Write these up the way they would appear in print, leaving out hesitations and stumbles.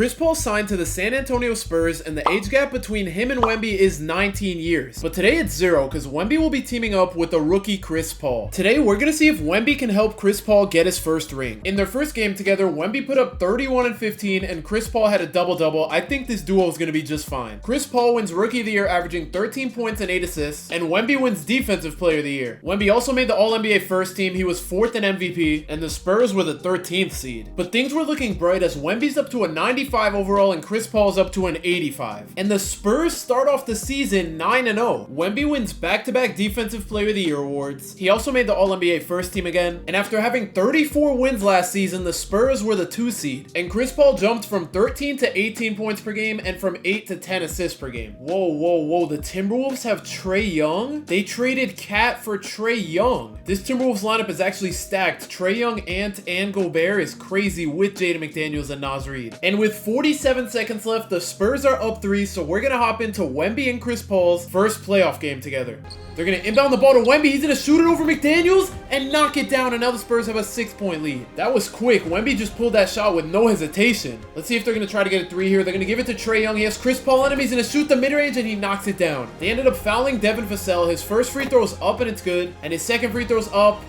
Chris Paul signed to the San Antonio Spurs, and the age gap between him and Wemby is 19 years. But today it's 0, because Wemby will be teaming up with the rookie Chris Paul. Today we're going to see if Wemby can help Chris Paul get his first ring. In their first game together, Wemby put up 31 and 15, and Chris Paul had a double-double. I think this duo is going to be just fine. Chris Paul wins Rookie of the Year, averaging 13 points and 8 assists, and Wemby wins Defensive Player of the Year. Wemby also made the All-NBA first team. He was 4th in MVP, and the Spurs were the 13th seed. But things were looking bright as Wemby's up to a 95 overall and Chris Paul's up to an 85. And the Spurs start off the season 9-0. Wemby wins back-to-back Defensive Player of the Year awards. He also made the All-NBA first team again. And after having 34 wins last season, the Spurs were the 2 seed. And Chris Paul jumped from 13 to 18 points per game and from 8 to 10 assists per game. Whoa, whoa, whoa. The Timberwolves have Trae Young? They traded Cat for Trae Young. This Timberwolves lineup is actually stacked. Trae Young, Ant, and Gobert is crazy with Jaden McDaniels and Naz Reid. And with 47 seconds left, the Spurs are up 3, so we're going to hop into Wemby and Chris Paul's first playoff game together. They're going to inbound the ball to Wemby. He's going to shoot it over McDaniels and knock it down, and now the Spurs have a 6-point lead. That was quick. Wemby just pulled that shot with no hesitation. Let's see if they're going to try to get a 3 here. They're going to give it to Trae Young. He has Chris Paul on him. He's going to shoot the mid-range, and he knocks it down. They ended up fouling Devin Vassell. His first free throw is up, and it's good. And his second free throw's up,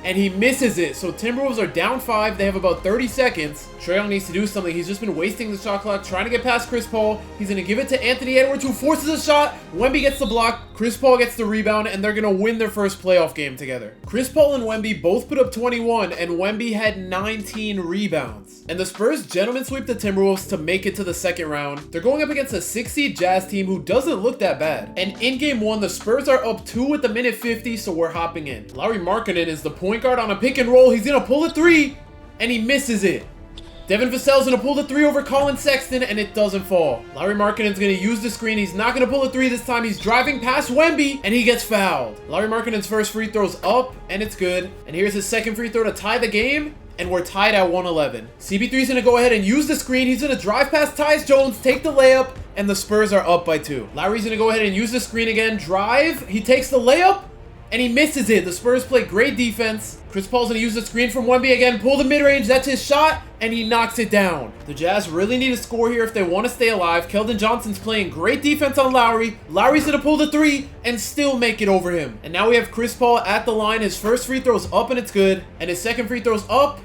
and he misses it. So Timberwolves are down 5. They have about 30 seconds. Trae Young needs to do something. He's just been wasting the shot clock, trying to get past Chris Paul. He's going to give it to Anthony Edwards, who forces a shot. Wemby gets the block. Chris Paul gets the rebound, and they're going to win their first playoff game together. Chris Paul and Wemby both put up 21, and Wemby had 19 rebounds. And the Spurs gentlemen sweep the Timberwolves to make it to the second round. They're going up against a 6-seed Jazz team who doesn't look that bad. And in game 1, the Spurs are up 2 with the minute 50, so we're hopping in. Lauri Markkanen is the point guard on a pick and roll. He's going to pull a 3, and he misses it. Devin Vassell's going to pull the 3 over Colin Sexton, and it doesn't fall. Lauri Markkanen's going to use the screen. He's not going to pull a 3 this time. He's driving past Wemby, and he gets fouled. Lauri Markkanen's first free throw's up, and it's good. And here's his second free throw to tie the game, and we're tied at 111. CP3's going to go ahead and use the screen. He's going to drive past Tyus Jones, take the layup, and the Spurs are up by 2. Lauri's going to go ahead and use the screen again, drive. He takes the layup, and he misses it. The Spurs play great defense. Chris Paul's going to use the screen from Wemby again, pull the mid-range. That's his shot, and he knocks it down. The Jazz really need a score here if they want to stay alive. Keldon Johnson's playing great defense on Lauri. Lauri's going to pull the 3 and still make it over him. And now we have Chris Paul at the line. His first free throw's up, and it's good. And his second free throw's up.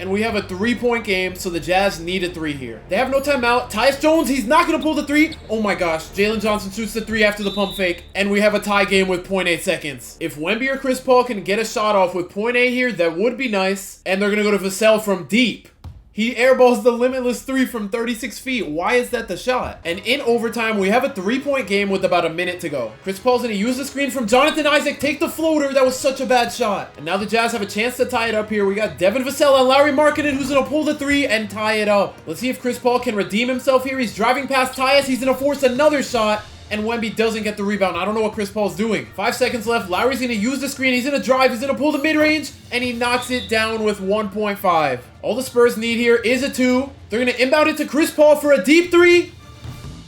And we have a 3-point game, so the Jazz need a 3 here. They have no timeout. Tyus Jones, he's not going to pull the 3. Oh my gosh. Jalen Johnson shoots the 3 after the pump fake, and we have a tie game with 0.8 seconds. If Wemby or Chris Paul can get a shot off with 0.8 here, that would be nice. And they're going to go to Vassell from deep. He airballs the limitless 3 from 36 feet. Why is that the shot? And in overtime, we have a 3-point game with about a minute to go. Chris Paul's going to use the screen from Jonathan Isaac. Take the floater. That was such a bad shot. And now the Jazz have a chance to tie it up here. We got Devin Vassell and Lauri Markkanen who's going to pull the 3 and tie it up. Let's see if Chris Paul can redeem himself here. He's driving past Tyus. He's going to force another shot. And Wemby doesn't get the rebound. I don't know what Chris Paul's doing. 5 seconds left. Lauri's going to use the screen. He's going to drive. He's going to pull the mid-range. And he knocks it down with 1.5. All the Spurs need here is a 2. They're going to inbound it to Chris Paul for a deep 3.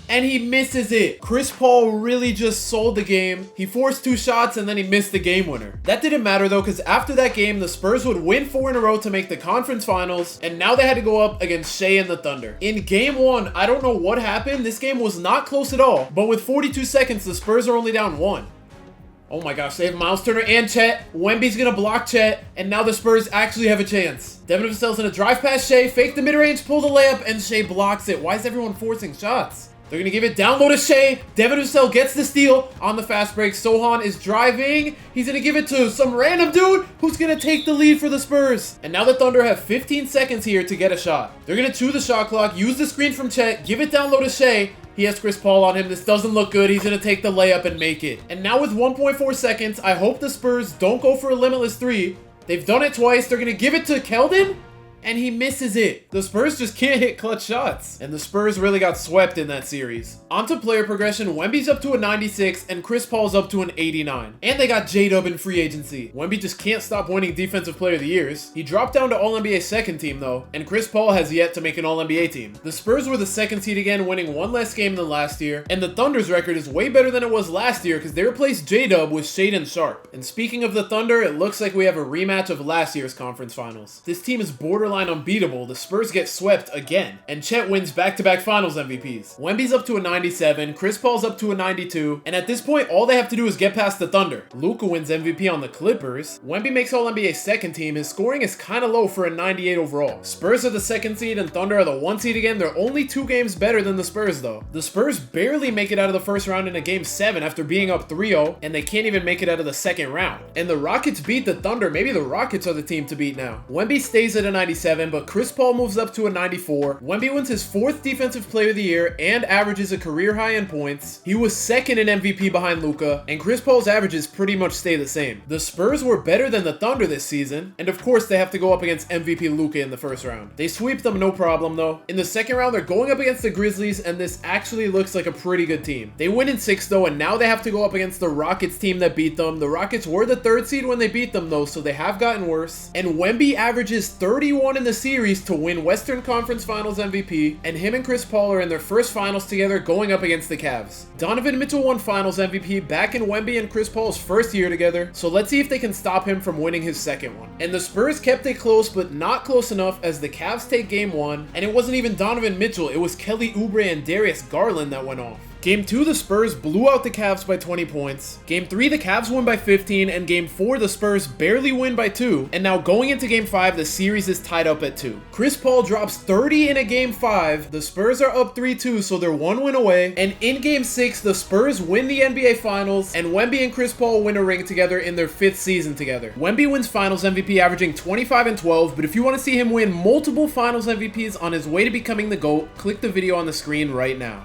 And he misses it. Chris Paul really just sold the game. He forced 2 shots and then he missed the game winner. That didn't matter though, because after that game, the Spurs would win 4 in a row to make the conference finals. And now they had to go up against Shea and the Thunder. In game 1, I don't know what happened. This game was not close at all. But with 42 seconds, the Spurs are only down 1. Oh my gosh, they have Miles Turner and Chet. Wemby's going to block Chet, and now the Spurs actually have a chance. Devin Vassell's going to drive past Shea, fake the mid-range, pull the layup, and Shea blocks it. Why is everyone forcing shots? They're going to give it down low to Shea. Devin Vassell gets the steal on the fast break. Sohan is driving. He's going to give it to some random dude who's going to take the lead for the Spurs. And now the Thunder have 15 seconds here to get a shot. They're going to chew the shot clock, use the screen from Chet, give it down low to Shea. He has Chris Paul on him. This doesn't look good. He's going to take the layup and make it. And now with 1.4 seconds, I hope the Spurs don't go for a limitless 3. They've done it twice. They're going to give it to Keldon. And he misses it. The Spurs just can't hit clutch shots. And the Spurs really got swept in that series. On to player progression. Wemby's up to a 96 and Chris Paul's up to an 89. And they got J-Dub in free agency. Wemby just can't stop winning Defensive Player of the Years. He dropped down to All-NBA second team though. And Chris Paul has yet to make an All-NBA team. The Spurs were the second seed again, winning 1 less game than last year. And the Thunder's record is way better than it was last year because they replaced J-Dub with Shaedon Sharpe. And speaking of the Thunder, it looks like we have a rematch of last year's conference finals. This team is borderline borderline unbeatable, the Spurs get swept again, and Chet wins back-to-back Finals MVPs. Wemby's up to a 97, Chris Paul's up to a 92, and at this point, all they have to do is get past the Thunder. Luka wins MVP on the Clippers. Wemby makes All-NBA second team. His scoring is kind of low for a 98 overall. Spurs are the second seed and Thunder are the 1 seed again. They're only 2 games better than the Spurs though. The Spurs barely make it out of the first round in a game 7 after being up 3-0, and they can't even make it out of the second round. And the Rockets beat the Thunder. Maybe the Rockets are the team to beat now. Wemby stays at a 97, but Chris Paul moves up to a 94. Wemby wins his 4th Defensive Player of the Year and averages a career high in points. He was second in MVP behind Luka, and Chris Paul's averages pretty much stay the same. The Spurs were better than the Thunder this season, and of course they have to go up against MVP Luka in the first round. They sweep them no problem though. In the second round, they're going up against the Grizzlies, and this actually looks like a pretty good team. They win in 6 though, and now they have to go up against the Rockets team that beat them. The Rockets were the 3rd seed when they beat them though, so they have gotten worse. And Wemby averages 31 in the series to win Western Conference Finals MVP, and him and Chris Paul are in their first finals together going up against the Cavs. Donovan Mitchell won Finals MVP back in Wemby and Chris Paul's first year together, so let's see if they can stop him from winning his second one. And the Spurs kept it close, but not close enough as the Cavs take game 1, and it wasn't even Donovan Mitchell, it was Kelly Oubre and Darius Garland that went off. Game 2, the Spurs blew out the Cavs by 20 points. Game 3, the Cavs win by 15, and Game 4, the Spurs barely win by 2. And now going into Game 5, the series is tied up at 2. Chris Paul drops 30 in a Game 5. The Spurs are up 3-2, so they're 1 win away. And in Game 6, the Spurs win the NBA Finals, and Wemby and Chris Paul win a ring together in their 5th season together. Wemby wins Finals MVP averaging 25 and 12, but if you want to see him win multiple Finals MVPs on his way to becoming the GOAT, click the video on the screen right now.